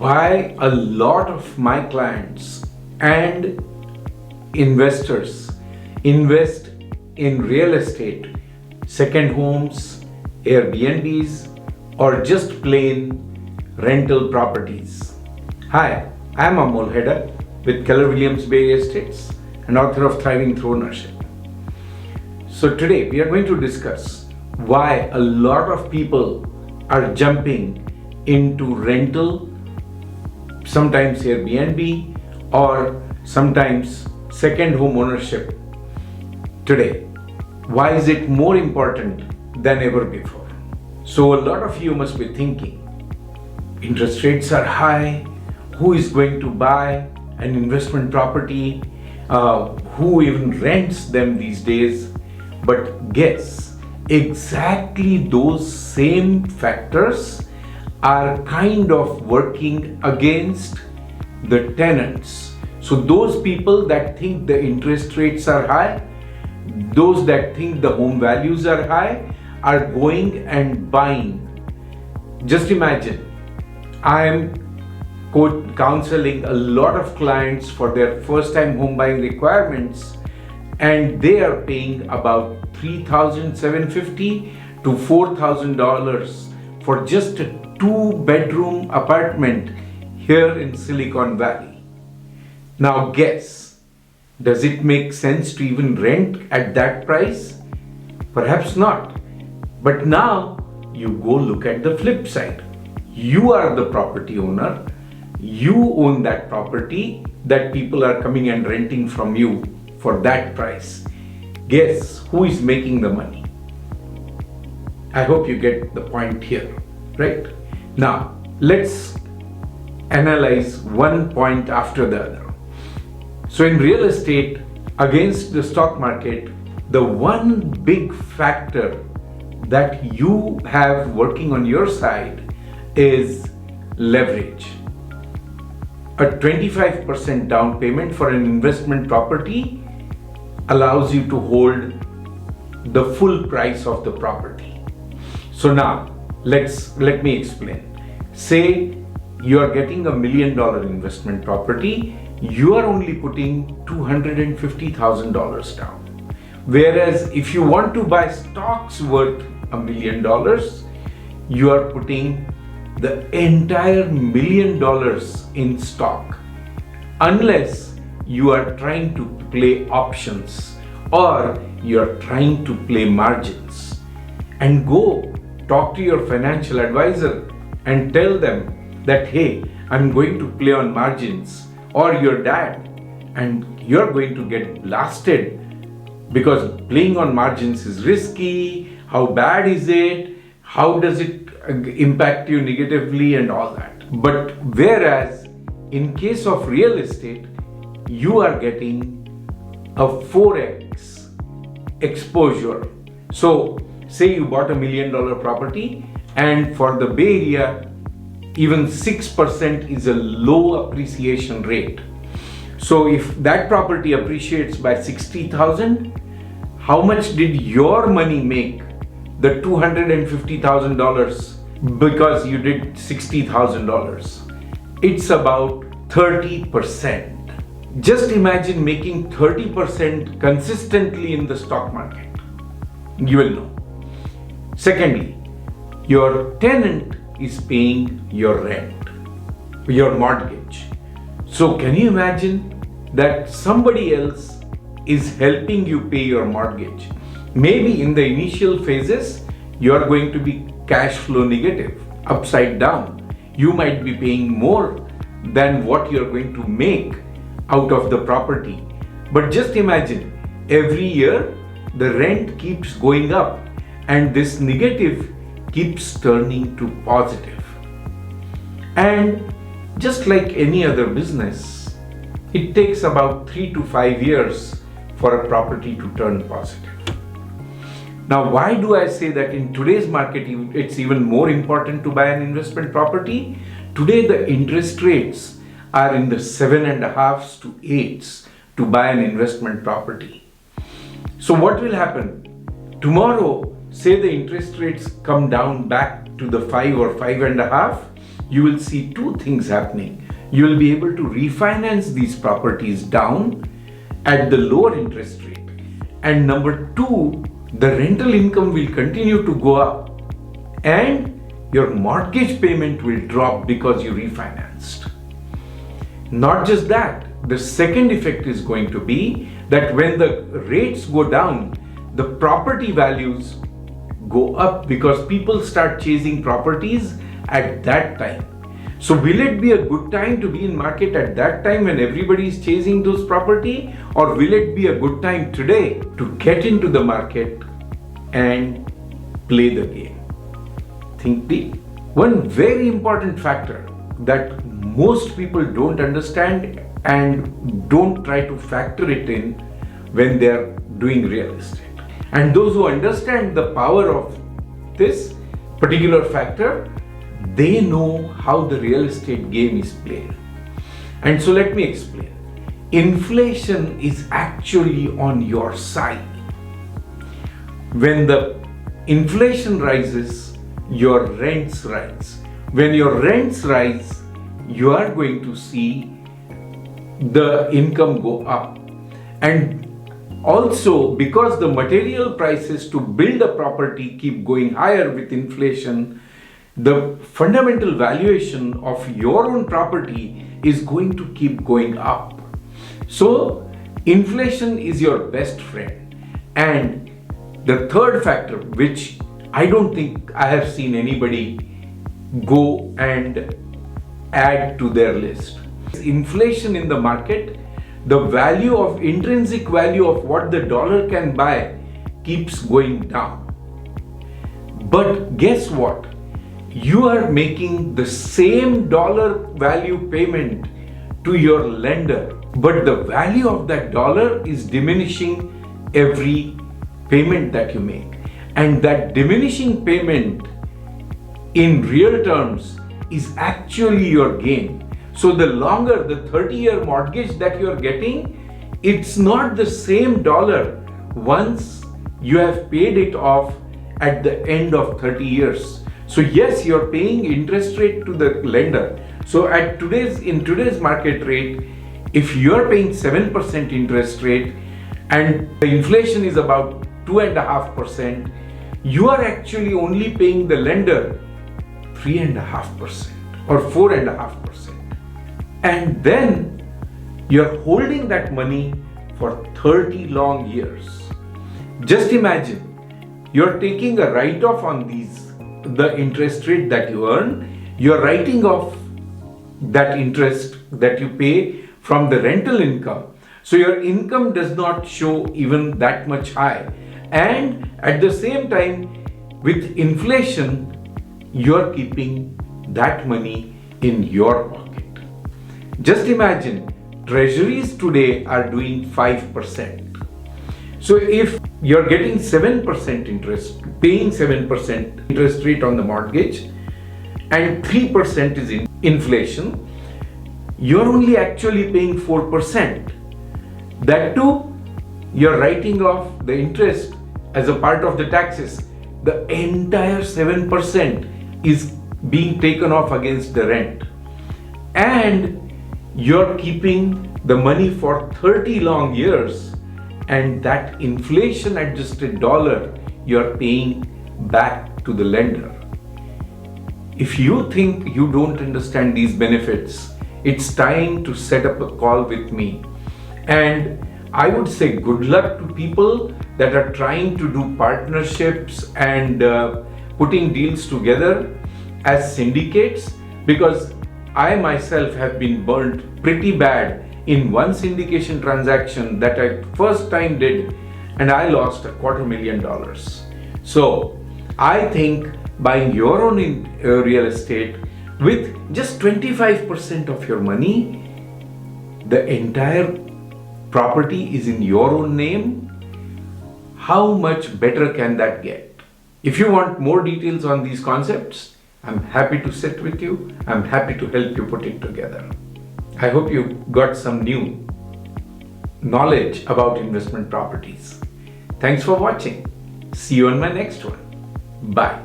why a lot of my clients and investors invest in real estate, second homes, Airbnbs, or just plain rental properties. Hi, I'm Amol Heda with Keller Williams Bay Estates and author of Thriving Through Ownership. So today we are going to discuss why a lot of people are jumping into rental, sometimes Airbnb, or sometimes second home ownership today. Why is it more important than ever before? So a lot of you must be thinking, interest rates are high, who is going to buy an investment property? Who even rents them these days? But guess, exactly those same factors are kind of working against the tenants. So those people that think the interest rates are high, those that think the home values are high, are going and buying. Just imagine, I am counseling a lot of clients for their first time home buying requirements, and they are paying about $3,750 to $4,000 for just a 2-bedroom apartment here in Silicon Valley. Now guess, does it make sense to even rent at that price? Perhaps not. But now you go look at the flip side. You are the property owner. You own that property that people are coming and renting from you for that price. Guess who is making the money? I hope you get the point here, right? Now, let's analyze one point after the other. So in real estate, against the stock market, the one big factor that you have working on your side is leverage. A 25% down payment for an investment property allows you to hold the full price of the property. So now, let me explain. Say you are getting $1 million investment property, you are only putting $250,000 down. Whereas if you want to buy stocks worth $1 million, you are putting the entire $1 million in stock. Unless you are trying to play options or you are trying to play margins. And go talk to your financial advisor and tell them that, hey, I'm going to play on margins, or your dad, and you're going to get blasted because playing on margins is risky. How bad is it? How does it impact you negatively and all that? But whereas in case of real estate, you are getting a 4x exposure. So say you bought $1 million property, and for the Bay Area, even 6% is a low appreciation rate. So if that property appreciates by 60,000, how much did your money make? The $250,000 because you did $60,000. It's about 30%. Just imagine making 30% consistently in the stock market. You will know. Secondly, your tenant is paying your rent, your mortgage. So can you imagine that somebody else is helping you pay your mortgage? Maybe in the initial phases, you are going to be cash flow negative, upside down. You might be paying more than what you're going to make out of the property. But just imagine, every year, the rent keeps going up and this negative keeps turning to positive. And just like any other business, it takes about 3 to 5 years for a property to turn positive. Now, why do I say that in today's market, it's even more important to buy an investment property? Today, the interest rates are in the 7.5s to 8s to buy an investment property. So what will happen? Tomorrow, say the interest rates come down back to the 5 or 5.5, you will see two things happening. You will be able to refinance these properties down at the lower interest rate. And number two, the rental income will continue to go up and your mortgage payment will drop because you refinanced. Not just that, the second effect is going to be that when the rates go down, the property values go up because people start chasing properties at that time. So will it be a good time to be in market at that time when everybody is chasing those property, or will it be a good time today to get into the market and play the game? Think deep. One very important factor that most people don't understand and don't try to factor it in when they are doing real estate. And those who understand the power of this particular factor, they know how the real estate game is played. And so let me explain. Inflation is actually on your side. When the inflation rises, your rents rise. When your rents rise, you are going to see the income go up. And also, because the material prices to build a property keep going higher with inflation, the fundamental valuation of your own property is going to keep going up. So, inflation is your best friend. And the third factor, which I don't think I have seen anybody go and add to their list, inflation in the market. The value of intrinsic value of what the dollar can buy keeps going down. But guess what? You are making the same dollar value payment to your lender, but the value of that dollar is diminishing every payment that you make. And that diminishing payment in real terms is actually your gain. So the longer the 30-year mortgage that you are getting, it's not the same dollar once you have paid it off at the end of 30 years. So yes, you're paying interest rate to the lender. So in today's market rate, if you're paying 7% interest rate and the inflation is about 2.5%, you are actually only paying the lender 3.5% or 4.5%. And then you're holding that money for 30 long years. Just imagine, you're taking a write-off on the interest rate that you earn. You're writing off that interest that you pay from the rental income. So your income does not show even that much high. And at the same time, with inflation, you're keeping that money in your pocket. Just imagine, treasuries today are doing 5%. So if you're getting 7% interest, paying 7% interest rate on the mortgage, and 3% is in inflation, you're only actually paying 4%. That too, you're writing off the interest as a part of the taxes. The entire 7% is being taken off against the rent. And you're keeping the money for 30 long years, and that inflation adjusted dollar you're paying back to the lender. If you think you don't understand these benefits, it's time to set up a call with me. And I would say good luck to people that are trying to do partnerships and putting deals together as syndicates, because I myself have been burnt pretty bad in one syndication transaction that I first time did, and I lost $250,000. So I think buying your own real estate with just 25% of your money, the entire property is in your own name. How much better can that get? If you want more details on these concepts, I'm happy to sit with you. I'm happy to help you put it together. I hope you got some new knowledge about investment properties. Thanks for watching. See you on my next one. Bye.